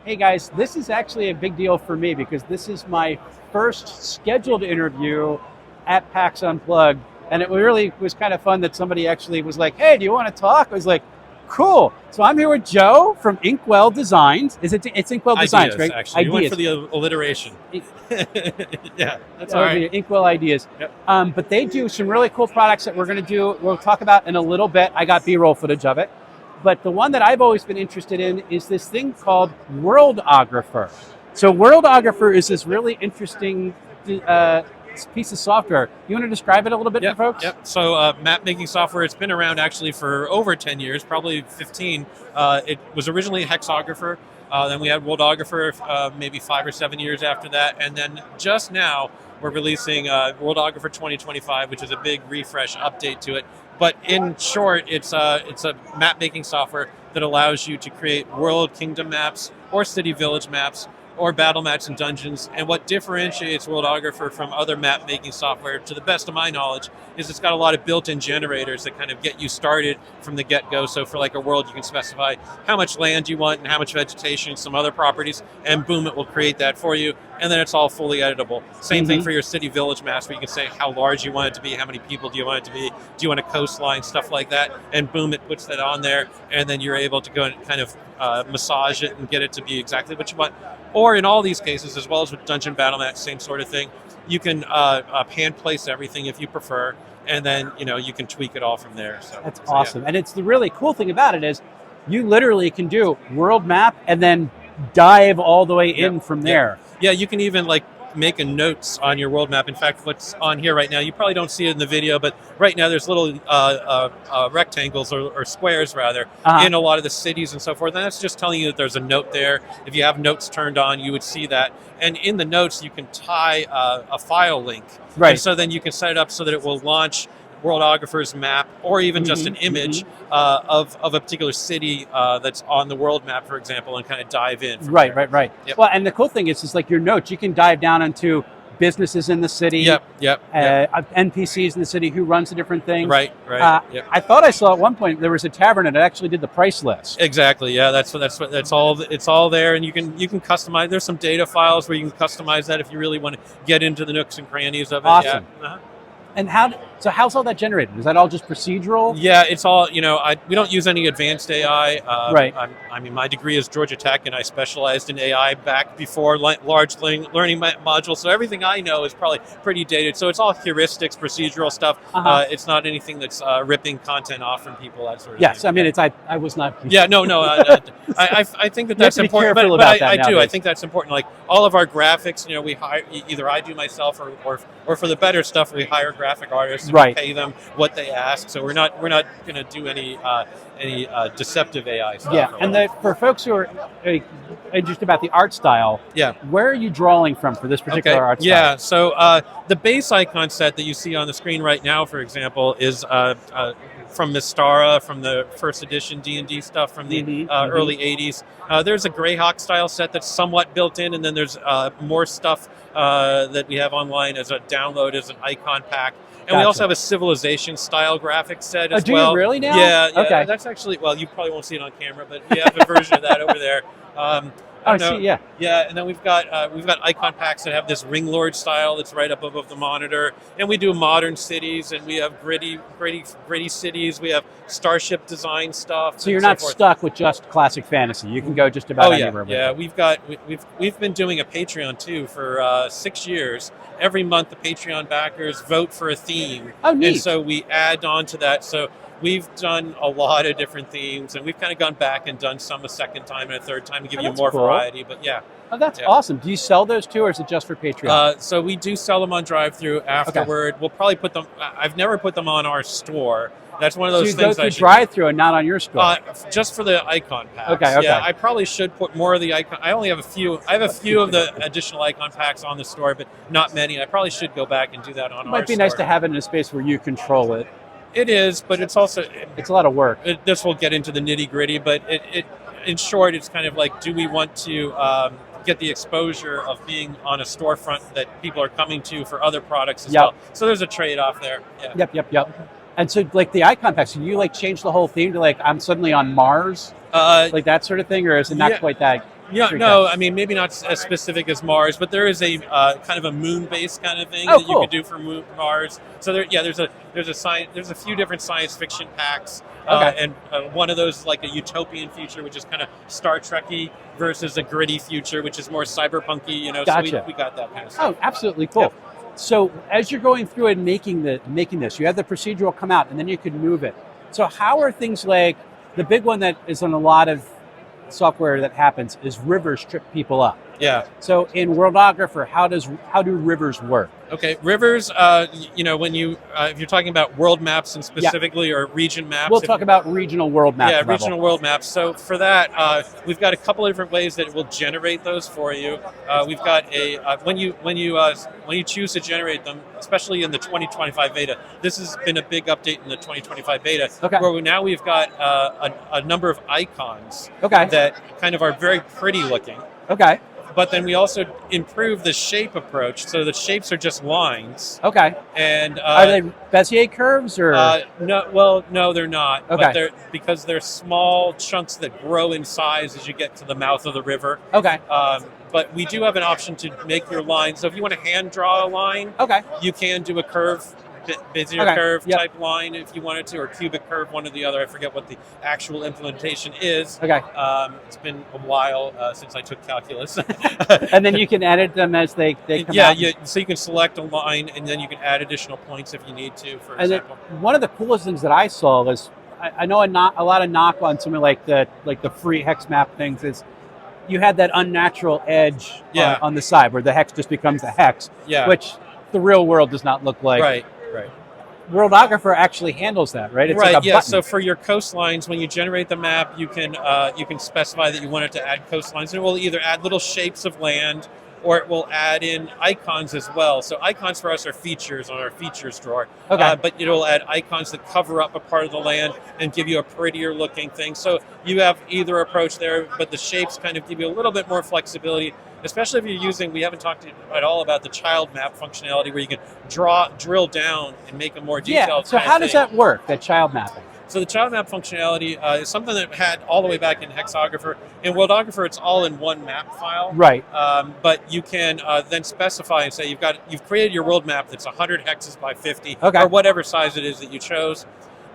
hey guys, this is actually a big deal for me because this is my first scheduled interview at PAX Unplugged. And it really was kind of fun that somebody actually was like, hey, do you want to talk? I was like, cool. So I'm here with Joe from Inkwell Designs. It's Inkwell Designs, Ideas, right? Actually, you went for the alliteration. Yeah, that's all right. Inkwell Ideas. Yep. But they do some really cool products that we'll talk about in a little bit. I got B-roll footage of it. But the one that I've always been interested in is this thing called Worldographer. So Worldographer is this really interesting piece of software. You want to describe it a little bit for folks? Yep. So map making software, it's been around actually for over 10 years, probably 15. It was originally Hexographer. Then we had Worldographer maybe 5 or 7 years after that. And then just now we're releasing Worldographer 2025, which is a big refresh update to it. But in short, it's a map making software that allows you to create world kingdom maps or city village maps or battle maps and dungeons. And what differentiates Worldographer from other map-making software, to the best of my knowledge, is it's got a lot of built-in generators that kind of get you started from the get-go. So for like a world, you can specify how much land you want and how much vegetation, some other properties, and boom, it will create that for you. And then it's all fully editable. Same thing for your city village maps, where you can say how large you want it to be, how many people do you want it to be, do you want a coastline, stuff like that, and boom, it puts that on there, and then you're able to go and kind of massage it and get it to be exactly what you want. Or in all these cases, as well as with Dungeon Battle Map, same sort of thing, you can hand place everything if you prefer, and then you can tweak it all from there. That's awesome. Yeah. And it's the really cool thing about it is you literally can do world map and then dive all the way in from there. Yeah, you can even make a notes on your world map. In fact, what's on here right now, you probably don't see it in the video, but right now there's little rectangles or squares rather in a lot of the cities and so forth. And that's just telling you that there's a note there. If you have notes turned on, you would see that. And in the notes, you can tie a file link. Right. And so then you can set it up so that it will launch Worldographer's map, or even just an image of a particular city that's on the world map, for example, and kind of dive in. Right. Yep. Well, and the cool thing is like your notes, you can dive down into businesses in the city, NPCs in the city, who runs the different things. Right. I thought I saw at one point there was a tavern and it actually did the price list. Exactly. Yeah, that's all. It's all there, and you can customize. There's some data files where you can customize that if you really want to get into the nooks and crannies of it. Awesome. Yeah. And how's all that generated? Is that all just procedural? Yeah, it's all, we don't use any advanced AI. Right. My degree is Georgia Tech, and I specialized in AI back before large learning modules. So everything I know is probably pretty dated. So it's all heuristics, procedural stuff. It's not anything that's ripping content off from people, that sort of thing. Yes, I mean, I was not. Yeah, no. I think that's important. But I think that's important. Like all of our graphics, we hire, either I do myself or for the better stuff, we hire graphic artists. Right. Pay them what they ask, so we're not going to do any deceptive AI stuff. Yeah, and for folks who are interested about the art style, where are you drawing from for this particular art style? Yeah, so the base icon set that you see on the screen right now, for example, is from Mystara, from the first edition D&D stuff from the early 80s. There's a Greyhawk style set that's somewhat built in, and then there's more stuff that we have online as a download, as an icon pack. And we also have a Civilization style graphic set as well. Do you really now? Yeah. Okay. That's actually, well, you probably won't see it on camera, but we have a version of that over there. I see. Yeah. Yeah, and then we've got icon packs that have this ring lord style that's right up above the monitor, and we do modern cities, and we have gritty cities. We have starship design stuff. So you're not stuck with just classic fantasy. You can go just about anywhere. Yeah. We've been doing a Patreon too for 6 years. Every month, the Patreon backers vote for a theme. Oh, neat. And so we add on to that. So we've done a lot of different themes, and we've kind of gone back and done some a second time and a third time to give you more variety. But that's awesome. Do you sell those too, or is it just for Patreon? So we do sell them on drive-thru afterward. We'll probably put them. I've never put them on our store. That's one of those things. So you go through drive-thru and not on your store. Just for the icon packs. Okay. Yeah, I probably should put more of the icon. I only have a few. I have a few of the additional icon packs on the store, but not many. I probably should go back and do that on our store. It might be nice to have it in a space where you control it. It is, but it's also it's a lot of work. This will get into the nitty-gritty, but in short, it's kind of like, do we want to get the exposure of being on a storefront that people are coming to for other products as well? So there's a trade-off there. Yeah. Yep. And so, like the icon packs, you change the whole theme to I'm suddenly on Mars, like that sort of thing, or is it not quite that? Yeah, Free no, text. I mean maybe not as specific as Mars, but there is a kind of a moon-based kind of thing Oh, that you cool. could do for Mars. So there's a few different science fiction packs, Okay. and one of those is like a utopian future, which is kind of Star Trekky, versus a gritty future, which is more cyberpunky. Gotcha. So we got that kind of stuff. Oh, absolutely cool. So as you're going through and making this, you have the procedural come out, and then you can move it. So how are things like the big one that is on a lot of software that happens is rivers trip people up. Yeah. So in Worldographer, how do rivers work? Okay, rivers. When if you're talking about world maps and specifically or region maps, We'll talk about regional world maps. Yeah, level. regional world maps. So for that, we've got a couple of different ways that it will generate those for you. We've got when you choose to generate them, especially in the 2025 beta. This has been a big update in the 2025 beta, Okay. where now we've got a number of icons Okay. that kind of are very pretty looking. Okay. But then we also improve the shape approach, so the shapes are just lines. Okay. And Are they Bezier curves or? No, they're not. Okay. But because they're small chunks that grow in size as you get to the mouth of the river. Okay. But we do have an option to make your line. So if you want to hand draw a line, Okay. you can do a curve. Bezier Okay, curve yep. type line if you wanted to, or cubic curve, one or the other. I forget what the actual implementation is. Okay. It's been a while since I took calculus. And then you can edit them as they come out. So you can select a line, and then you can add additional points if you need to, for And then example. one of the coolest things that I saw was, I know a lot of knock on something like the free hex map things is, you had that unnatural edge on the side where the hex just becomes a hex, which the real world does not look like. Right. Worldographer actually handles that, right? It's like a button. So for your coastlines, when you generate the map, you can specify that you want it to add coastlines, and it will either add little shapes of land, or it will add in icons as well. So icons for us are features on our features drawer. Okay. But it'll add icons that cover up a part of the land and give you a prettier looking thing. So you have either approach there, but the shapes kind of give you a little bit more flexibility, especially if you're using, we haven't talked at all about the child map functionality where you can drill down and make a more detailed Yeah, so how does that work, that child mapping? So the child map functionality is something that had all the way back in Hexographer. In Worldographer, it's all in one map file. Right. But you can then specify and say you've created your world map that's 100 hexes by 50, Okay. or whatever size it is that you chose.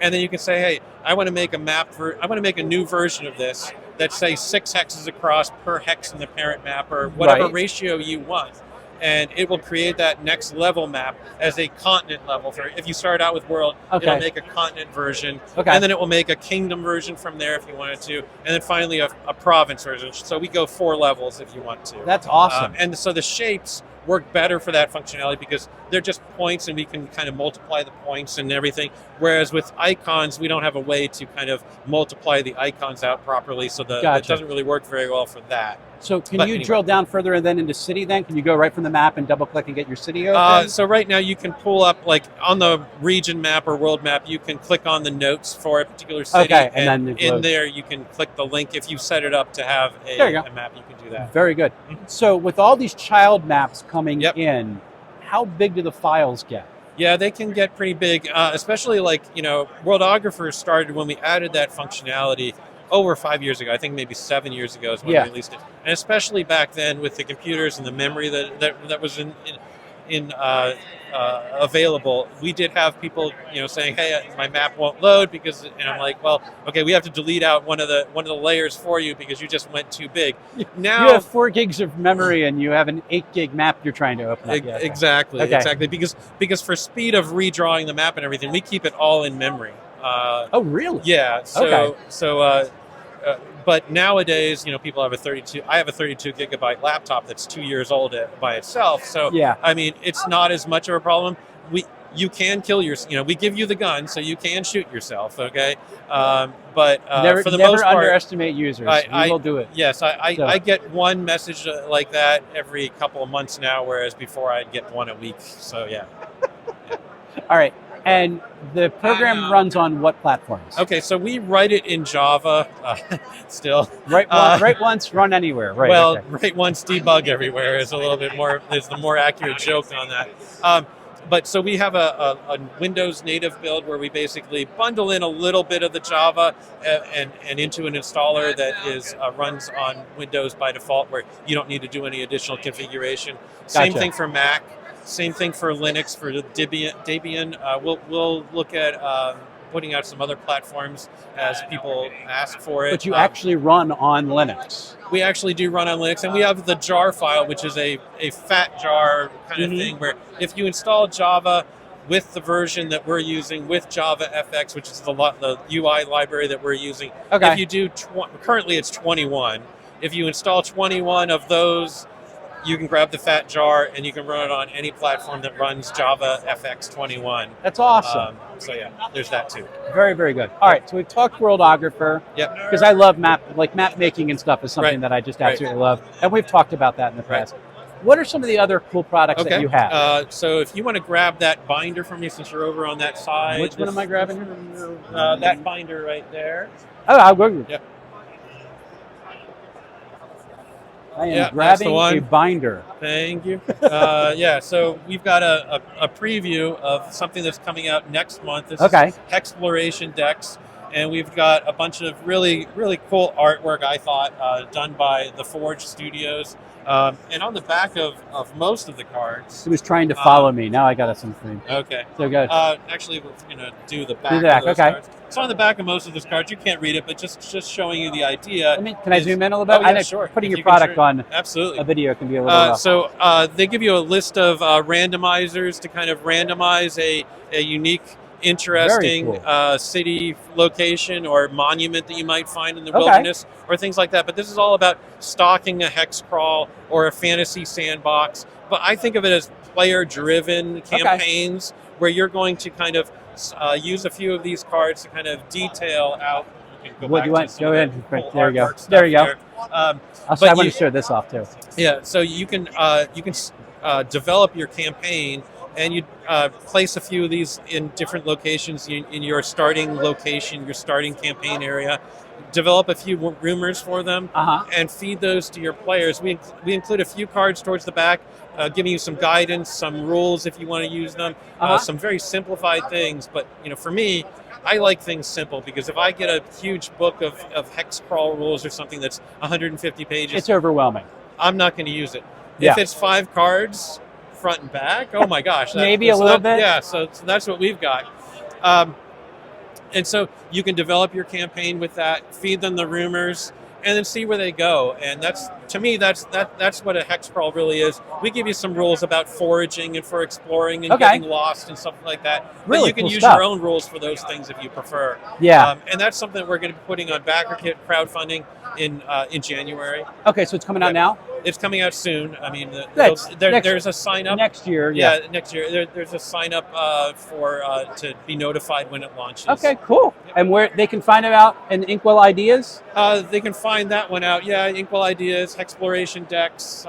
And then you can say, hey, I want to make a new version of this that's, say, 6 hexes across per hex in the parent map, or whatever Right. ratio you want. And it will create that next level map as a continent level. For if you start out with world, Okay. it'll make a continent version, Okay. and then it will make a kingdom version from there if you wanted to, and then finally a province version. So we go 4 levels if you want to. That's awesome. And so the shapes work better for that functionality because they're just points, and we can kind of multiply the points and everything. Whereas with icons, we don't have a way to kind of multiply the icons out properly, so it doesn't really work very well for that. So can you drill down further and then into city then? Can you go right from the map and double click and get your city open? So right now you can pull up, like on the region map or world map, you can click on the notes for a particular city. Okay, and and then it in loads. there you can click the link. If you set it up to have There you go. a map, you can do that. Very good. So with all these child maps coming Yep. in, how big do the files get? Yeah, they can get pretty big, especially Worldographer started when we added that functionality over 5 years ago. I think maybe 7 years ago is when we released it. And especially back then with the computers and the memory that was available, we did have people saying, hey, my map won't load and I'm like, well, okay, we have to delete out one of the layers for you because you just went too big. Now You have 4 gigs of memory and you have an 8 gig map you're trying to open up. Yeah, okay. Exactly. Because for speed of redrawing the map and everything, we keep it all in memory. Oh, really? Yeah. Okay. But nowadays, people have I have a 32 gigabyte laptop that's 2 years old by itself. So Yeah. I mean, it's not as much of a problem. You can kill we give you the gun, so you can shoot yourself. Okay. But for the most part, underestimate users. We will do it. Yes, I get one message like that every couple of months now, whereas before I'd get one a week. So yeah. All right. And the program runs on what platforms? Okay, so we write it in Java still. Write once, run anywhere. Right. Well, write once, debug everywhere is a little bit more. Is the more accurate joke on that. But so we have a Windows native build where we basically bundle in a little bit of the Java and into an installer that is runs on Windows by default, where you don't need to do any additional configuration. Same thing for Mac. Same thing for Linux, for the Debian. We'll look at putting out some other platforms as people ask for it. But you actually run on Linux. We actually do run on Linux, and we have the jar file, which is a fat jar kind of thing, where if you install Java with the version that we're using, with Java FX, which is the UI library that we're using, if you do, currently it's 21. If you install 21 of those, you can grab the fat jar and you can run it on any platform that runs Java FX 21. That's awesome. So yeah, there's that too. Very, very good. All right, so we've talked Worldographer. Yep. Because I love map making and stuff is something that I just absolutely love. And we've talked about that in the past. What are some of the other cool products that you have? So if you want to grab that binder from me, since you're over on that side. Which one am I grabbing? That binder right there. Oh, I'll go. Yep. I am grabbing a binder. Thank you. So we've got a preview of something that's coming out next month. This is Hexploration Decks, and we've got a bunch of really, really cool artwork, I thought, done by the Forge Studios. And on the back of most of the cards... He was trying to follow me. Now I got something. Okay. So go. Actually, we're going to do the back of those cards. So on the back of most of those cards, you can't read it, but just showing you the idea. Can I zoom in a little bit? Oh, yeah, sure. Putting your product on a video can be a little So they give you a list of randomizers to kind of randomize a unique, interesting city location or monument that you might find in the wilderness or things like that. But this is all about stalking a hex crawl or a fantasy sandbox. But I think of it as player-driven campaigns where you're going to kind of use a few of these cards to kind of detail out. What do you want? Go ahead. There you go. There you go. I want to show this off too. Yeah, so you can develop your campaign, and you place a few of these in different locations in your starting location, your starting campaign area. Develop a few rumors for them and feed those to your players. We include a few cards towards the back, giving you some guidance, some rules if you want to use them, some very simplified things. But for me, I like things simple, because if I get a huge book of hex crawl rules or something that's 150 pages, it's overwhelming. I'm not going to use it. If it's 5 cards, front and back, oh my gosh, maybe a little bit. Yeah, so that's what we've got. And so you can develop your campaign with that, feed them the rumors, and then see where they go. And that's what a hex crawl really is. We give you some rules about foraging and for exploring and getting lost and stuff like that. Really but you can cool use stuff. your own rules for those things if you prefer. Yeah. And that's something that we're going to be putting on BackerKit crowdfunding in January. Okay, so it's coming out now? It's coming out soon. I mean, there's a sign up next year. Yeah, next year. There's a sign up for to be notified when it launches. Okay, cool. And where they can find it out in Inkwell Ideas? They can find that one out. Yeah, Inkwell Ideas, Hexploration Decks,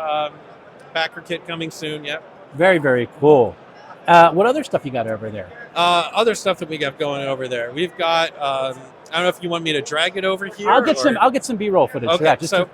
BackerKit coming soon. Yeah. Very, very cool. What other stuff you got over there? Other stuff that we got going over there. We've got. I don't know if you want me to drag it over here. I'll get some B-roll footage. Okay. For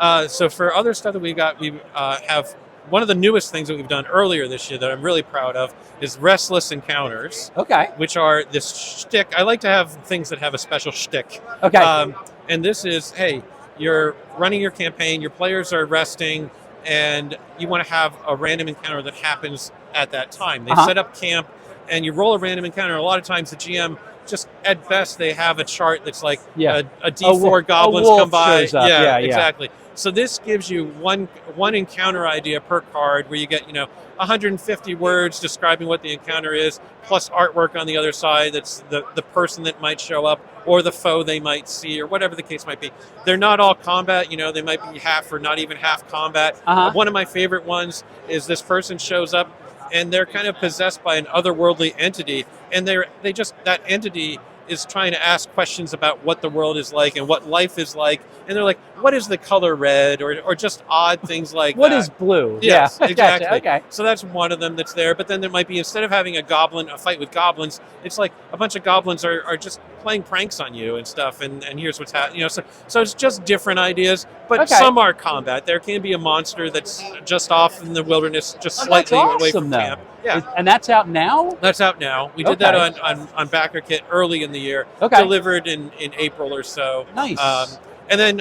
that, so for other stuff that we got, we have one of the newest things that we've done earlier this year that I'm really proud of is Restless Encounters. Okay. Which are this shtick. I like to have things that have a special shtick. Okay. And this is, hey, you're running your campaign, your players are resting, and you want to have a random encounter that happens at that time. They set up camp, and you roll a random encounter. A lot of times the GM, just at best, they have a chart that's like a D4 goblins come by. Yeah, exactly. So this gives you one encounter idea per card, where you get 150 words describing what the encounter is, plus artwork on the other side that's the person that might show up or the foe they might see, or whatever the case might be. They're not all combat. They might be half or not even half combat. One of my favorite ones is this person shows up and they're kind of possessed by an otherworldly entity, and that entity is trying to ask questions about what the world is like and what life is like, and they're like, what is the color red, or just odd things like what that. What is blue? Yes, exactly. Gotcha. Okay. So that's one of them that's there, but then there might be, instead of having a fight with goblins, it's like a bunch of goblins are just playing pranks on you and stuff, and here's what's happening. So it's just different ideas, but Okay. some are combat. There can be a monster that's just off in the wilderness, just slightly away from camp. Yeah. And that's out now? That's out now. We did that on Backer Kit early in the year. Okay. Delivered in April or so. Nice. And then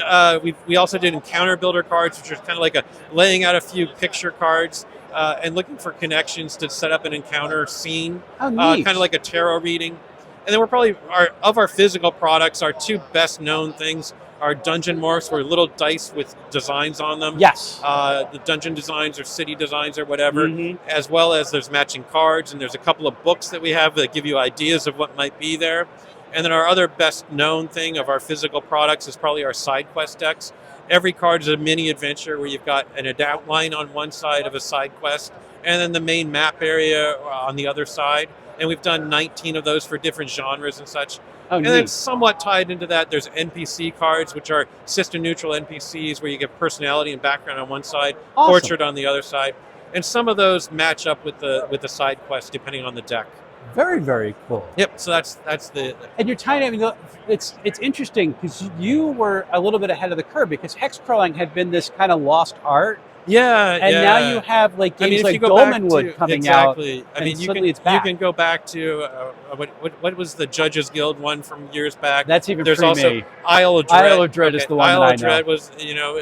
we also did encounter builder cards, which are kind of like laying out a few picture cards and looking for connections to set up an encounter scene. Oh, neat. Kind of like a tarot reading. And then we're probably, of our physical products, our two best known things are dungeon morphs, where little dice with designs on them. Yes. The dungeon designs or city designs or whatever, as well as there's matching cards, and there's a couple of books that we have that give you ideas of what might be there. And then our other best known thing of our physical products is probably our side quest decks. Every card is a mini adventure where you've got an outline on one side of a side quest, and then the main map area on the other side. And we've done 19 of those for different genres and such. Oh, and neat. then somewhat tied into that, there's NPC cards, which are system-neutral NPCs, where you get personality and background on one side, Awesome. portrait on the other side. And some of those match up with the side quest, depending on the deck. Very, very cool. Yep, so that's the... And you're tying, I mean, it's interesting because you were a little bit ahead of the curve, because hex crawling had been this kind of lost art. Yeah, and now you have like games like Dolmenwood coming out. I and mean, suddenly it's back. you can go back to what was the Judges Guild one from years back? That's even There's pre-me. also Isle of Dread. Isle of Dread is the one Isle that I of Dread know. was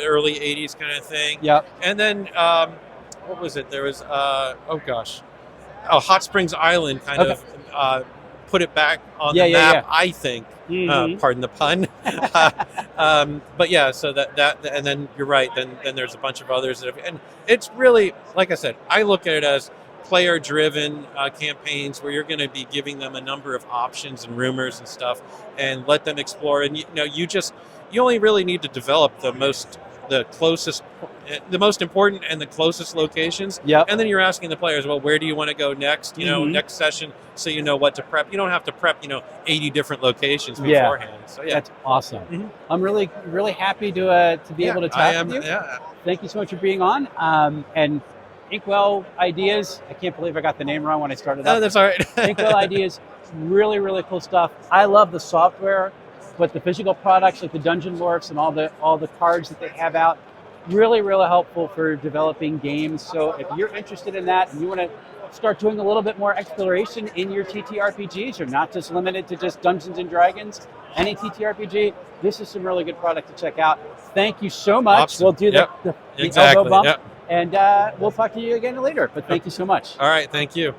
early '80s kind of thing. Yep. And then what was it? There was Hot Springs Island kind of put it back on the map. I think. Pardon the pun. But yeah, so that and then you're right. Then there's a bunch of others that have, and it's really, like I said, I look at it as player-driven campaigns where you're going to be giving them a number of options and rumors and stuff, and let them explore. And you only really need to develop the most important and the closest locations. Yep. And then you're asking the players, well, where do you want to go next? Next session, so you know what to prep. You don't have to prep, 80 different locations beforehand. So yeah, that's awesome. I'm really, really happy to be able to talk with you. Yeah. Thank you so much for being on. And Inkwell Ideas, I can't believe I got the name wrong when I started. No, that's all right. Inkwell Ideas, really, really cool stuff. I love the software, but the physical products like the dungeon morphs and all the cards that they have out, really, really helpful for developing games. So if you're interested in that and you want to start doing a little bit more exploration in your TTRPGs, you're not just limited to just Dungeons and Dragons, any TTRPG, this is some really good product to check out. Thank you so much. Awesome. We'll do the exactly. elbow bump, Yep. and we'll talk to you again later. But thank you so much. All right, thank you.